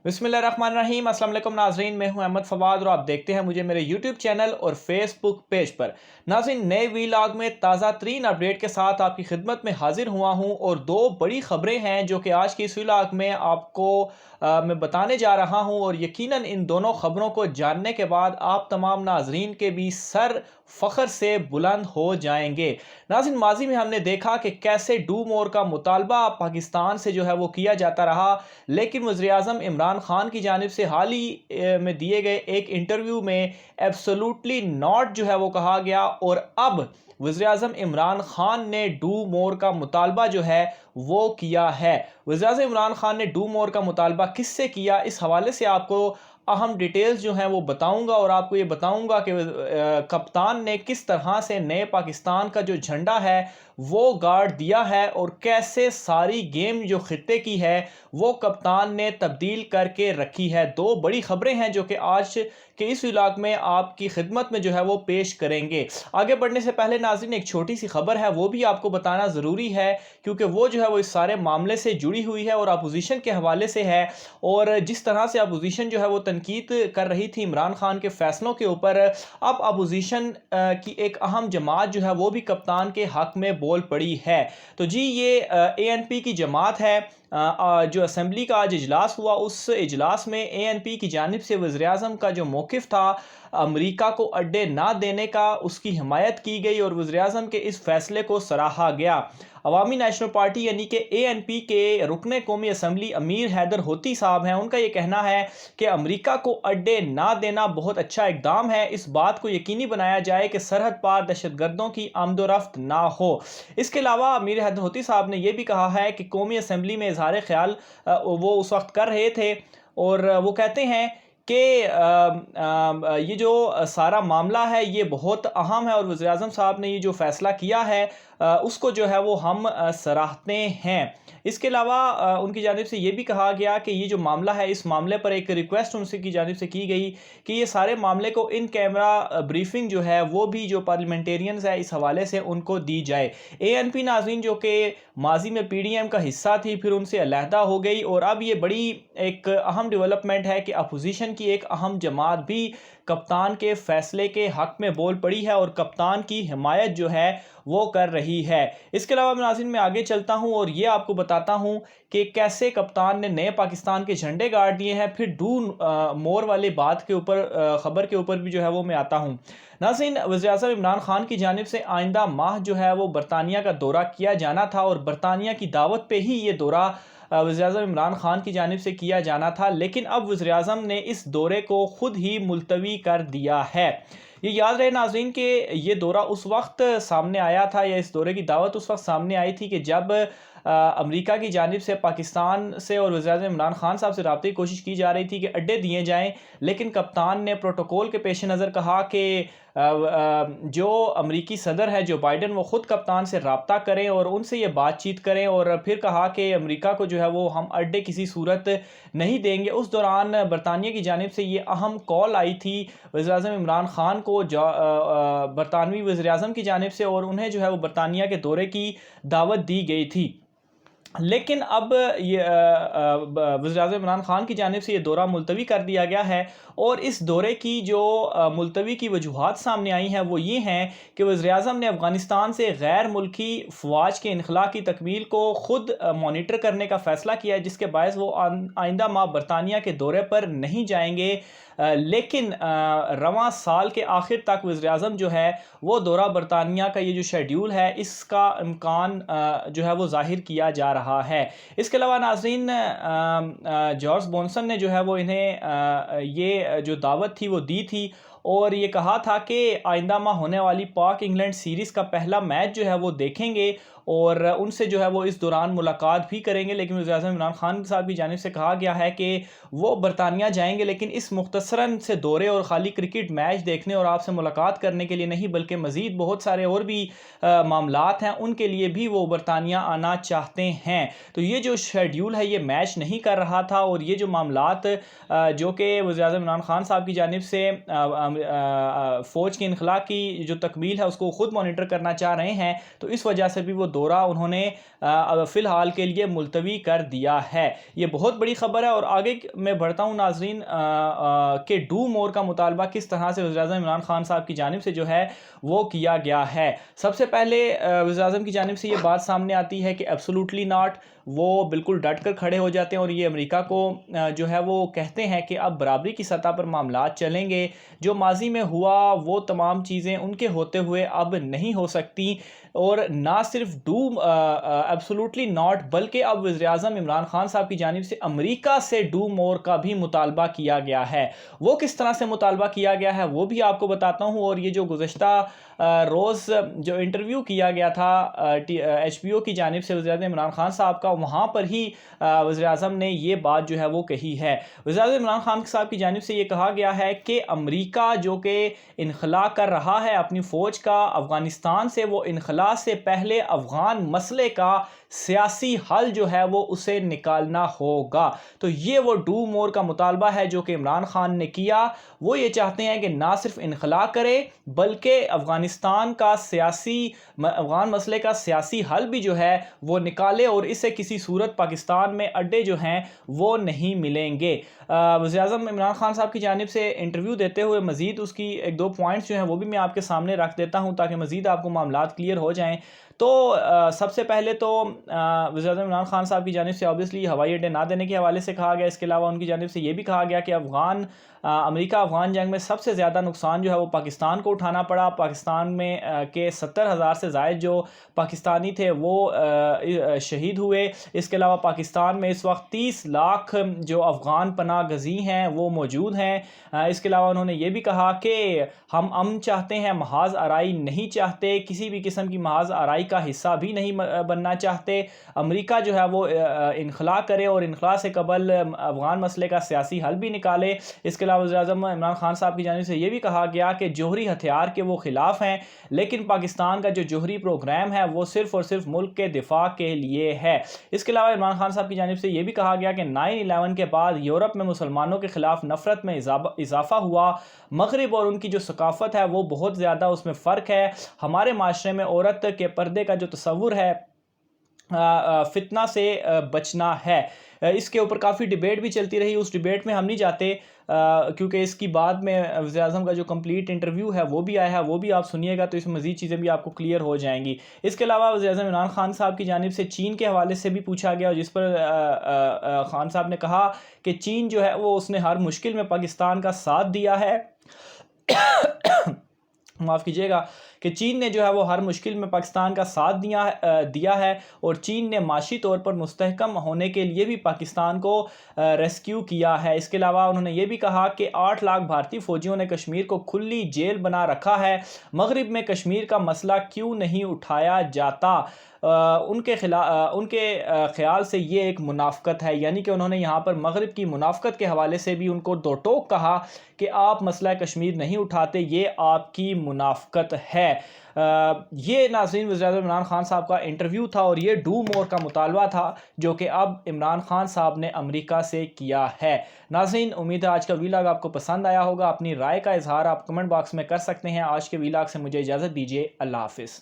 बिस्मिल्लाहिर्रहमानिर्रहीम। अस्सलाम वालेकुम नाज़रीन, मैं हूं अहमद फवाद और आप देखते हैं मुझे मेरे यूट्यूब चैनल और फेसबुक पेज पर। नाज़रीन, नए वीलॉग में ताज़ा तरीन अपडेट के साथ आपकी खिदमत में हाजिर हुआ हूं और दो बड़ी ख़बरें हैं जो कि आज की इस वीलॉग में आपको मैं बताने जा रहा हूं और यकीनन इन दोनों ख़बरों को जानने के बाद आप तमाम नाज़रीन के भी सर फ़ख्र से बुलंद हो जाएंगे। नाज़रीन, माजी में हमने देखा कि कैसे डू मोर का मुतालबा पाकिस्तान से जो है वो किया जाता रहा, लेकिन वज़ीर-ए-आज़म इमरान खान की जानिब से हाल ही में दिए गए एक इंटरव्यू में एब्सोल्युटली नॉट जो है वो कहा गया और अब वज़ीर-ए-आज़म इमरान खान ने डू मोर का मुतालबा जो है वो किया है। वज़ीर-ए-आज़म इमरान खान ने डू मोर का मुतालबा किससे किया, इस हवाले से आपको अहम डिटेल्स जो हैं वो बताऊंगा और आपको ये बताऊंगा कि कप्तान ने किस तरह से नए पाकिस्तान का जो झंडा है वो गाड़ दिया है और कैसे सारी गेम जो खित्ते की है वो कप्तान ने तब्दील करके रखी है। दो बड़ी खबरें हैं जो कि आज के इस व्लॉग में आपकी खिदमत में जो है वो पेश करेंगे। आगे बढ़ने से पहले नाज़रीन, एक छोटी सी खबर है वो भी आपको बताना ज़रूरी है क्योंकि वो जो है वो इस सारे मामले से जुड़ी हुई है और अपोजिशन के हवाले से है। और जिस तरह से अपोजिशन जो है वो तनकीद कर रही थी इमरान खान के फैसलों के ऊपर, अब अपोजिशन की एक अहम जमात जो है वो भी कप्तान के हक में बोल पड़ी है। तो जी, ये ANP की जमात है। जो असम्बली का आज इजलास हुआ, उस इजलास में ANP की जानिब से वज़ीर-ए-आज़म का जो मौक़िफ़ था अमरीका को अड्डे ना देने का, उसकी हिमायत की गई और वज़ीर-ए-आज़म के इस फैसले को सराहा गया। अवामी नेशनल पार्टी यानी कि ANP के रुकने कौमी असम्बली अमीर हैदर होती साहब हैं, उनका ये कहना है कि अमरीका को अड्डे ना देना बहुत अच्छा इकदाम है। इस बात को यकीनी बनाया जाए कि सरहद पार दहशतगर्दों की आमदोरफ्त ना हो। इसके अलावा अमीर हैदर होती साहब ने यह भी कहा है कि कौमी असम्बली में इजहार ख्याल वो उस वक्त कर रहे थे और वो कहते हैं कि ये जो सारा मामला है ये बहुत अहम है और वज़ीर-ए-आज़म साहब ने ये जो फ़ैसला किया है उसको जो है वो हम सराहते हैं। इसके अलावा उनकी जानिब से ये भी कहा गया कि ये जो मामला है, इस मामले पर एक रिक्वेस्ट उनसे की जानिब से की गई कि ये सारे मामले को इन कैमरा ब्रीफिंग जो है वो भी जो पार्लियामेंटेरियंस है इस हवाले से उनको दी जाए। ANP नाज़रीन जो कि माजी में PDM का हिस्सा थी, फिर उनसे अलहदा हो गई और अब ये बड़ी एक अहम डेवलपमेंट है कि अपोजिशन की एक अहम जमात भी कप्तान के फैसले के हक में बोल पड़ी है और कप्तान की हिमायत जो है वो कर रही है। इसके अलावा नाज़रीन, मैं आगे चलता हूं और ये आपको बताता हूं कि कैसे कप्तान ने नए पाकिस्तान के झंडे गाड़ दिए हैं। फिर डू मोर वाली बात के ऊपर, खबर के ऊपर भी जो है वो मैं आता हूं। नाज़रीन, वज़ीर-ए-आज़म इमरान खान की जानिब से आइंदा माह जो है वो बरतानिया का दौरा किया जाना था और बरतानिया की दावत पे ही ये दौरा वज़ीर-ए-आज़म इमरान खान की जानिब से किया जाना था, लेकिन अब वज़ीर-ए-आज़म ने इस दौरे को ख़ुद ही मुलतवी कर दिया है। ये याद रहे नाज़रीन कि ये दौरा उस वक्त सामने आया था या इस दौरे की दावत उस वक्त सामने आई थी कि जब अमेरिका की जानिब से पाकिस्तान से और वज़ीर-ए-आज़म इमरान खान साहब से रब्ते की कोशिश की जा रही थी कि अड्डे दिए जाएँ, लेकिन कप्तान ने प्रोटोकॉल के पेश नज़र कहा कि जो अमरीकी सदर है जो बाइडन, वो ख़ुद कप्तान से रब्ता करें और उनसे ये बातचीत करें और फिर कहा कि अमेरिका को जो है वो हम अड्डे किसी सूरत नहीं देंगे। उस दौरान बरतानिया की जानिब से ये अहम कॉल आई थी वज़ीर-ए-आज़म इमरान खान को बरतानवी वज़ीर-ए-आज़म की जानिब से और उन्हें जो है वो बरतानिया के दौरे की दावत दी गई थी। लेकिन अब ये वज़ीर-ए-आज़म इमरान खान की जानिब से ये दौरा मुलतवी कर दिया गया है और इस दौरे की जो मुलतवी की वजूहात सामने आई हैं वो ये हैं कि वज़ीर-ए-आज़म ने अफ़गानिस्तान से गैर मुल्की फ़वाज के इनख़ला की तकमील को ख़ुद मॉनिटर करने का फ़ैसला किया है, जिसके बायस वो आइंदा माह बरतानिया के दौरे पर नहीं जाएंगे। लेकिन रवां साल के आखिर तक वज़ीर-ए-आज़म जो है वो दौरा बरतानिया का ये जो शेड्यूल है इसका इम्कान जो है वो ज़ाहिर किया जा रहा है। इसके अलावा नाज़रीन, जॉर्ज जॉनसन ने जो है वो इन्हें ये जो दावत थी वो दी थी और ये कहा था कि आइंदा माह होने वाली पाक इंग्लैंड सीरीज़ का पहला मैच जो है वो देखेंगे और उनसे जो है वो इस दौरान मुलाकात भी करेंगे। लेकिन वज़ीर-ए-आज़म इमरान खान साहब की जानिब से कहा गया है कि वो बरतानिया जाएंगे, लेकिन इस मुख्तसरन से दौरे और ख़ाली क्रिकेट मैच देखने और आपसे मुलाकात करने के लिए नहीं, बल्कि मज़ीद बहुत सारे और भी मामलात हैं उनके लिए भी वो बरतानिया आना चाहते हैं। तो ये जो शेड्यूल है ये मैच नहीं कर रहा था और ये जो मामलात जो कि वज़ीर-ए-आज़म इमरान खान साहब की जानिब से फ़ौज के इनख़ला की जो तकमील है उसको ख़ुद मॉनिटर करना चाह रहे हैं, तो इस वजह से भी वो دورہ انہوں نے فی الحال کے لیے ملتوی کر دیا ہے۔ یہ بہت بڑی خبر ہے، اور آگے میں بڑھتا ہوں ناظرین کہ ڈو مور کا مطالبہ کس طرح سے وزیر اعظم عمران خان صاحب کی جانب سے جو ہے وہ کیا گیا ہے۔ سب سے پہلے وزیر اعظم کی جانب سے یہ بات سامنے آتی ہے کہ ایبسولوٹلی ناٹ، وہ بالکل ڈٹ کر کھڑے ہو جاتے ہیں اور یہ امریکہ کو جو ہے وہ کہتے ہیں کہ اب برابری کی سطح پر معاملات چلیں گے، جو ماضی میں ہوا وہ تمام چیزیں ان کے ہوتے ہوئے اب نہیں ہو سکتی، اور نہ صرف ڈو ایبسولوٹلی ناٹ بلکہ اب وزیر اعظم عمران خان صاحب کی جانب سے امریکہ سے ڈو مور کا بھی مطالبہ کیا گیا ہے۔ وہ کس طرح سے مطالبہ کیا گیا ہے وہ بھی آپ کو بتاتا ہوں، اور یہ جو گزشتہ روز جو انٹرویو کیا گیا تھا ایچ پی او کی جانب سے وزیر اعظم عمران خان صاحب کا، وہاں پر ہی وزیر اعظم نے یہ بات جو ہے وہ کہی ہے۔ وزیر اعظم عمران خان صاحب کی جانب سے یہ کہا گیا ہے کہ امریکہ جو کہ انخلا کر رہا ہے اپنی فوج کا افغانستان سے، وہ انخلا سے پہلے افغان مسئلے کا سیاسی حل جو ہے وہ اسے نکالنا ہوگا۔ تو یہ وہ ڈو مور کا مطالبہ ہے جو کہ عمران خان نے کیا۔ وہ یہ چاہتے ہیں کہ نہ صرف انخلا کرے بلکہ افغانستان کا افغان مسئلے کا سیاسی حل بھی جو ہے وہ نکالے، اور اسے کسی صورت پاکستان میں اڈے جو ہیں وہ نہیں ملیں گے۔ وزیر اعظم عمران خان صاحب کی جانب سے انٹرویو دیتے ہوئے مزید اس کی ایک دو پوائنٹس جو ہیں وہ بھی میں آپ کے سامنے رکھ دیتا ہوں تاکہ مزید آپ کو معاملات کلیئر ہو جائیں۔ تو سب سے پہلے تو وزیر اعظم عمران خان صاحب کی جانب سے آبویسلی ہوائی اڈے نہ دینے کے حوالے سے کہا گیا۔ اس کے علاوہ ان کی جانب سے یہ بھی کہا گیا کہ امریکہ افغان جنگ میں سب سے زیادہ نقصان جو ہے وہ پاکستان کو اٹھانا پڑا۔ پاکستان میں کے 70,000 سے زائد جو پاکستانی تھے وہ شہید ہوئے۔ اس کے علاوہ پاکستان میں اس وقت 30 لاکھ جو افغان پناہ گزین ہیں وہ موجود ہیں۔ اس کے علاوہ انہوں نے یہ بھی کہا کہ ہم امن چاہتے ہیں، محاذ آرائی نہیں چاہتے، کسی بھی قسم کی محاذ آرائی کا حصہ بھی نہیں بننا چاہتے۔ امریکہ جو ہے وہ انخلا کرے اور انخلا سے قبل افغان مسئلے کا سیاسی حل بھی نکالے۔ اس کے علاوہ وزیر اعظم عمران خان صاحب کی جانب سے یہ بھی کہا گیا کہ جوہری ہتھیار کے وہ خلاف ہیں، لیکن پاکستان کا جو جوہری پروگرام ہے وہ صرف اور صرف ملک کے دفاع کے لیے ہے۔ اس کے علاوہ عمران خان صاحب کی جانب سے یہ بھی کہا گیا کہ 9/11 کے بعد یورپ میں مسلمانوں کے خلاف نفرت میں اضافہ ہوا۔ مغرب اور ان کی جو ثقافت ہے وہ بہت زیادہ اس میں فرق ہے۔ ہمارے معاشرے میں عورت کے پردے کا جو تصور ہے فتنہ سے بچنا ہے۔ اس کے اوپر کافی ڈیبیٹ بھی چلتی رہی، اس ڈیبیٹ میں ہم نہیں جاتے کیونکہ اس کی بعد میں وزیر اعظم کا جو کمپلیٹ انٹرویو ہے وہ بھی آیا ہے، وہ بھی آپ سنیے گا تو اس میں مزید چیزیں بھی آپ کو کلیئر ہو جائیں گی۔ اس کے علاوہ وزیر اعظم عمران خان صاحب کی جانب سے چین کے حوالے سے بھی پوچھا گیا، جس پر خان صاحب نے کہا کہ چین جو ہے وہ اس نے ہر مشکل میں پاکستان کا ساتھ دیا ہے معاف کیجیے گا کہ چین نے جو ہے وہ ہر مشکل میں پاکستان کا ساتھ دیا ہے، اور چین نے معاشی طور پر مستحکم ہونے کے لیے بھی پاکستان کو ریسکیو کیا ہے۔ اس کے علاوہ انہوں نے یہ بھی کہا کہ 8 لاکھ بھارتی فوجیوں نے کشمیر کو کھلی جیل بنا رکھا ہے، مغرب میں کشمیر کا مسئلہ کیوں نہیں اٹھایا جاتا۔ ان کے خیال سے یہ ایک منافقت ہے، یعنی کہ انہوں نے یہاں پر مغرب کی منافقت کے حوالے سے بھی ان کو دو ٹوک کہا کہ آپ مسئلہ کشمیر نہیں اٹھاتے، یہ آپ کی منافقت ہے۔ یہ ناظرین وزیر اعظم عمران خان صاحب کا انٹرویو تھا، اور یہ ڈو مور کا مطالبہ تھا جو کہ اب عمران خان صاحب نے امریکہ سے کیا ہے۔ ناظرین امید ہے آج کا ویلاگ آپ کو پسند آیا ہوگا، اپنی رائے کا اظہار آپ کمنٹ باکس میں کر سکتے ہیں۔ آج کے ویلاگ سے مجھے اجازت دیجیے، اللہ حافظ۔